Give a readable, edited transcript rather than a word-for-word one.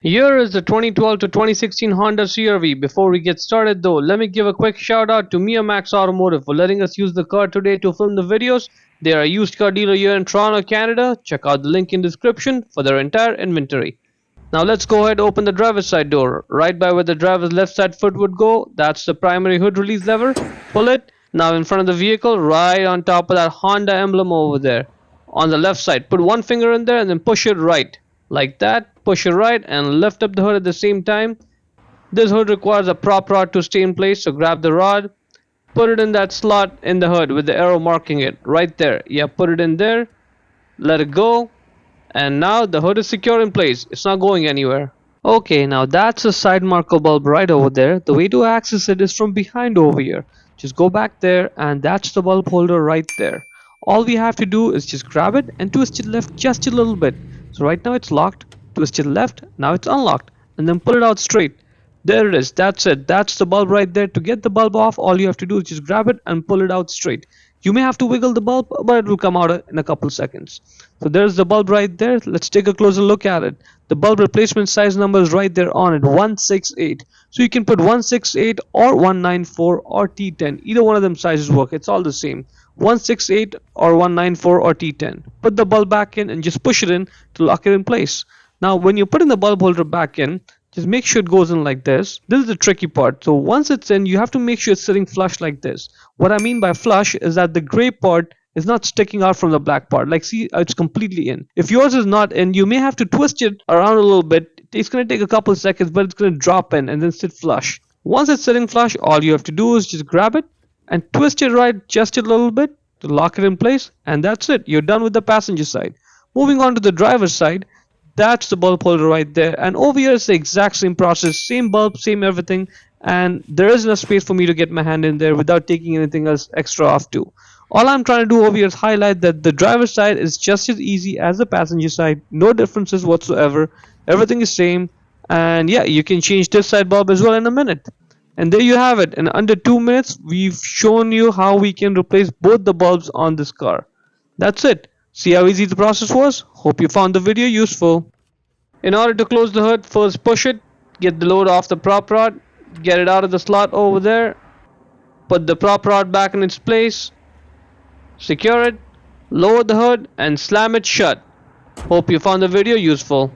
Here is the 2012 to 2016 Honda CR-V. Before we get started though, let me give a quick shout out to Max Automotive for letting us use the car today to film the videos. They are a used car dealer here in Toronto, Canada. Check out the link in description for their entire inventory. Now let's go ahead and open the driver's side door. Right by where the driver's left side foot would go, that's the primary hood release lever. Pull it. Now in front of the vehicle, right on top of that Honda emblem over there. On the left side, put one finger in there and then push it right. Like that. Push it right and lift up the hood at the same time. This hood requires a prop rod to stay in place, so grab the rod. Put it in that slot in the hood with the arrow marking it. Right there. Yeah, put it in there. Let it go. And now the hood is secure in place. It's not going anywhere. Okay, now that's a side marker bulb right over there. The way to access it is from behind over here. Just go back there and that's the bulb holder right there. All we have to do is just grab it and twist it left just a little bit. So right now it's locked. Twist it left, now it's unlocked, and then pull it out straight. There it is, that's it, that's the bulb right there. To get the bulb off, all you have to do is just grab it and pull it out straight. You may have to wiggle the bulb, but it will come out in a couple seconds. So there's the bulb right there. Let's take a closer look at it. The bulb replacement size number is right there on it, 168. So you can put 168 or 194 or T10. Either one of them sizes work, it's all the same. 168 or 194 or T10. Put the bulb back in and just push it in to lock it in place. Now when you're putting the bulb holder back in, just make sure it goes in like this. This is the tricky part. So once it's in, you have to make sure it's sitting flush like this. What I mean by flush is that the gray part is not sticking out from the black part. Like see, it's completely in. If yours is not in, you may have to twist it around a little bit. It's going to take a couple of seconds, but it's going to drop in and then sit flush. Once it's sitting flush, all you have to do is just grab it and twist it right just a little bit to lock it in place. And that's it. You're done with the passenger side. Moving on to the driver's side. That's the bulb holder right there, and over here is the exact same process, same bulb, same everything, and there isn't enough space for me to get my hand in there without taking anything else extra off too. All I'm trying to do over here is highlight that the driver's side is just as easy as the passenger side, no differences whatsoever, everything is same, and yeah, you can change this side bulb as well in a minute. And there you have it. In under 2 minutes, we've shown you how we can replace both the bulbs on this car. That's it. See how easy the process was? Hope you found the video useful. In order to close the hood, first push it, get the load off the prop rod, get it out of the slot over there, put the prop rod back in its place, secure it, lower the hood and slam it shut. Hope you found the video useful.